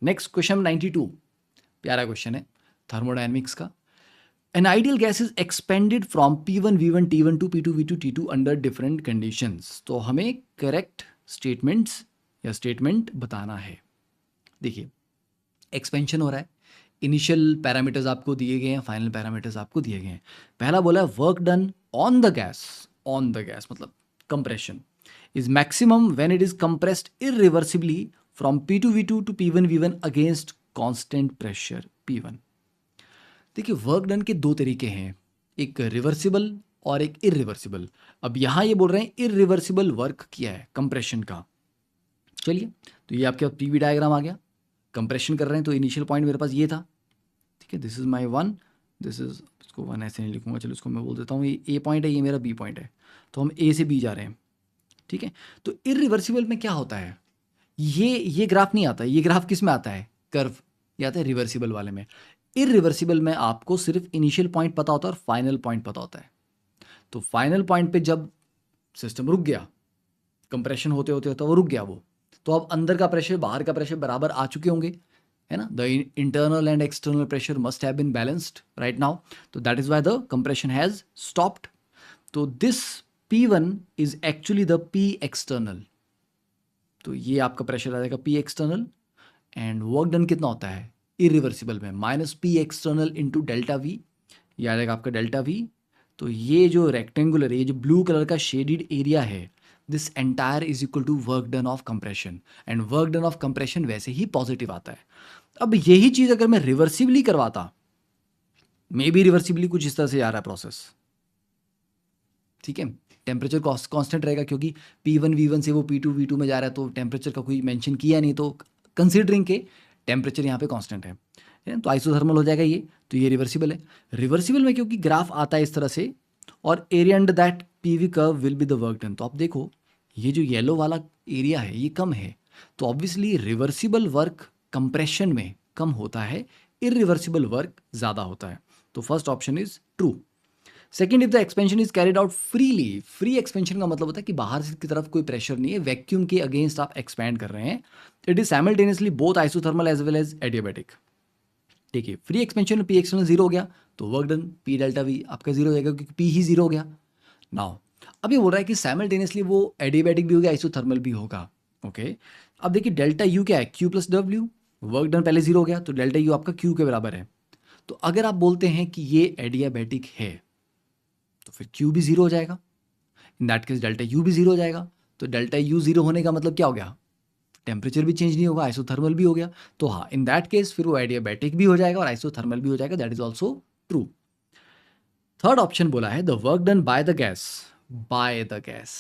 Next question 92, प्यारा question है thermodynamics का। An ideal gas is expanded from P1 V1 T1 to P2 V2 T2 under different conditions। तो हमें correct statements या statement बताना है। देखिए, एक्सपेंशन हो रहा है, इनिशियल पैरामीटर्स आपको दिए गए हैं, फाइनल पैरामीटर्स आपको दिए गए हैं। पहला बोला है work done on the gas मतलब compression is maximum when it is compressed irreversibly from P2 V2 to P1 V1 against constant pressure P1। देखिए, वर्क डन के दो तरीके हैं, एक रिवर्सिबल और एक इरिवर्सिबल। अब यहाँ ये बोल रहे हैं इरिवर्सिबल वर्क किया है कंप्रेशन का। चलिए, तो ये आपके पीवी डायग्राम आ गया, कंप्रेशन कर रहे हैं तो इनिशियल पॉइंट मेरे पास ये था, ठीक है, this is my one, this is, इसको वन ऐसे नहीं लिखूंगा, चलो इसको मैं बोल देता हूँ ये ए पॉइंट है, ये मेरा बी पॉइंट है, तो हम ए से बी जा रहे हैं, ठीक है। तो इरिवर्सिबल में क्या होता है, ये ग्राफ नहीं आता, ये ग्राफ किस में आता है, कर्व, ये आता है रिवर्सिबल वाले में। इरिवर्सिबल में आपको सिर्फ इनिशियल पॉइंट पता होता है और फाइनल पॉइंट पता होता है। तो फाइनल पॉइंट पे जब सिस्टम रुक गया, कंप्रेशन होते होते होते वो रुक गया, वो तो अब अंदर का प्रेशर बाहर का प्रेशर बराबर आ चुके होंगे, है ना। The internal and external pressure must have been balanced right now, तो that is why the compression has stopped. तो this P1 is actually the P external, तो ये आपका प्रेशर आ जाएगा P external, and work done कितना होता है इरिवर्सिबल में minus P external into delta V, ये आ जाएगा आपका डेल्टा वी। तो ये जो रेक्टेंगुलर, ये जो ब्लू कलर का शेडेड एरिया है, this entire is equal to work done of compression, and work done of compression वैसे ही पॉजिटिव आता है। अब यही चीज अगर मैं रिवर्सिबली करवाता, मे बी रिवर्सिबली कुछ इस तरह से आ रहा है प्रोसेस, ठीक है, टेम्परेचर कांस्टेंट रहेगा क्योंकि P1 V1 से वो P2 V2 में जा रहा है, तो टेम्परेचर का कोई मेंशन किया नहीं, तो कंसीडरिंग के टेम्परेचर यहाँ पे कांस्टेंट है, तो आइसोथर्मल हो जाएगा ये, तो ये रिवर्सिबल है। रिवर्सिबल में क्योंकि ग्राफ आता है इस तरह से, और area under that PV curve will be the work done, तो आप देखो ये जो येलो वाला एरिया है ये कम है, तो ऑब्वियसली रिवर्सिबल वर्क कंप्रेशन में कम होता है, इरिवर्सिबल वर्क ज़्यादा होता है। तो first option is true. Second, if the expansion is carried out freely, free expansion का मतलब होता है कि बाहर की तरफ कोई प्रेशर नहीं है, वैक्यूम के अगेंस्ट आप एक्सपैंड कर रहे हैं, it is simultaneously both isothermal as well as adiabatic. देखिए, फ्री एक्सपेंशन में P एक्सटर्नल जीरो हो गया तो work done P delta V आपका जीरो हो जाएगा क्योंकि P ही जीरो हो गया। नाउ अब ये बोल रहा है कि साइमल्टेनियसली वो एडियाबैटिक भी होगा, आइसोथर्मल भी होगा, ओके। अब देखिए डेल्टा U क्या है, Q plus W, work done पहले जीरो हो गया तो डेल्टा U आपका Q के बराबर है। तो अगर आप बोलते हैं कि ये एडियाबैटिक है तो फिर Q भी जीरो हो जाएगा, in that case delta U भी जीरो हो जाएगा। तो डेल्टा U जीरो होने का मतलब क्या हो गया, टेम्परेचर भी चेंज नहीं होगा, आइसोथर्मल भी हो गया। तो हाँ, इन दैट केस फिर वो एडियाबैटिक भी हो जाएगा और आइसोथर्मल भी हो जाएगा, that is also true. Third option बोला है the work done by the gas, bye the gas,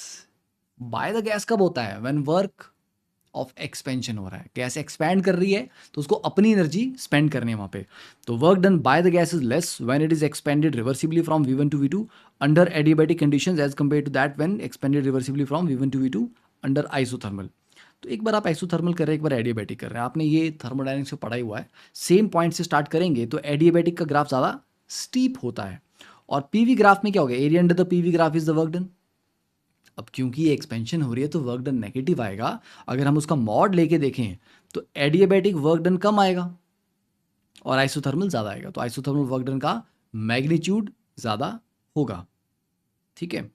bye the gas कब होता है, व्हेन वर्क ऑफ एक्सपेंशन हो रहा है, गैस एक्सपैंड कर रही है तो उसको अपनी एनर्जी स्पेंड करनी है वहां पे। तो work done by the gas is less when it is expanded reversibly from V1 to V2 under adiabatic conditions as compare to that when expanded reversibly from V1 to V2 under isothermal. तो एक बार आप isothermal कर रहे हैं, एक बार adiabatic कर रहे हैं, आपने ये थर्मोडायनेमिक्स में पढ़ा ही हुआ है। सेम पॉइंट से स्टार्ट करेंगे तो एडियाबैटिक का ग्राफ ज़्यादा स्टीप होता है, और पीवी ग्राफ में क्या हो गया, area under the PV graph is the work done. अब क्योंकि ये एक्सपेंशन हो रही है तो वर्क डन नेगेटिव आएगा, अगर हम उसका मॉड लेके देखें तो एडियाबैटिक वर्क डन कम आएगा और आइसोथर्मल ज़्यादा आएगा, तो आइसोथर्मल वर्क डन का मैग्नीट्यूड ज़्यादा होगा, ठीक है।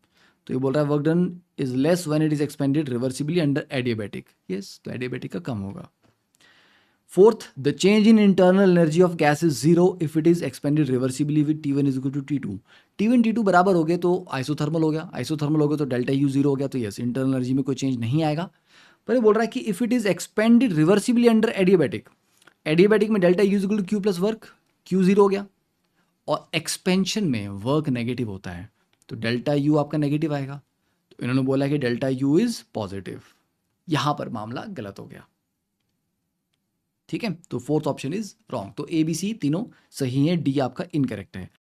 तो ये बोल रहा है work done is less when it is expanded reversibly under adiabatic, yes, तो एडियाबैटिक का कम होगा। Fourth, the change in internal energy of gas is zero if it is expanded reversibly with T1 is equal to T2। T1 T2 बराबर हो गए तो isothermal हो गया, आइसोथर्मल हो गया तो डेल्टा U जीरो हो गया, तो यस इंटरनल एनर्जी में कोई चेंज नहीं आएगा। पर ये बोल रहा है कि if it is expanded reversibly under adiabatic, adiabatic में delta U is equal to Q plus work, Q zero हो गया, और एक्सपेंशन में वर्क नेगेटिव होता है तो डेल्टा U आपका नेगेटिव आएगा। तो इन्होंने बोला कि डेल्टा U इज पॉजिटिव, यहां पर मामला गलत हो गया, ठीक है। तो फोर्थ ऑप्शन इज रॉन्ग, तो A B C तीनों सही है, D आपका इनकरेक्ट है।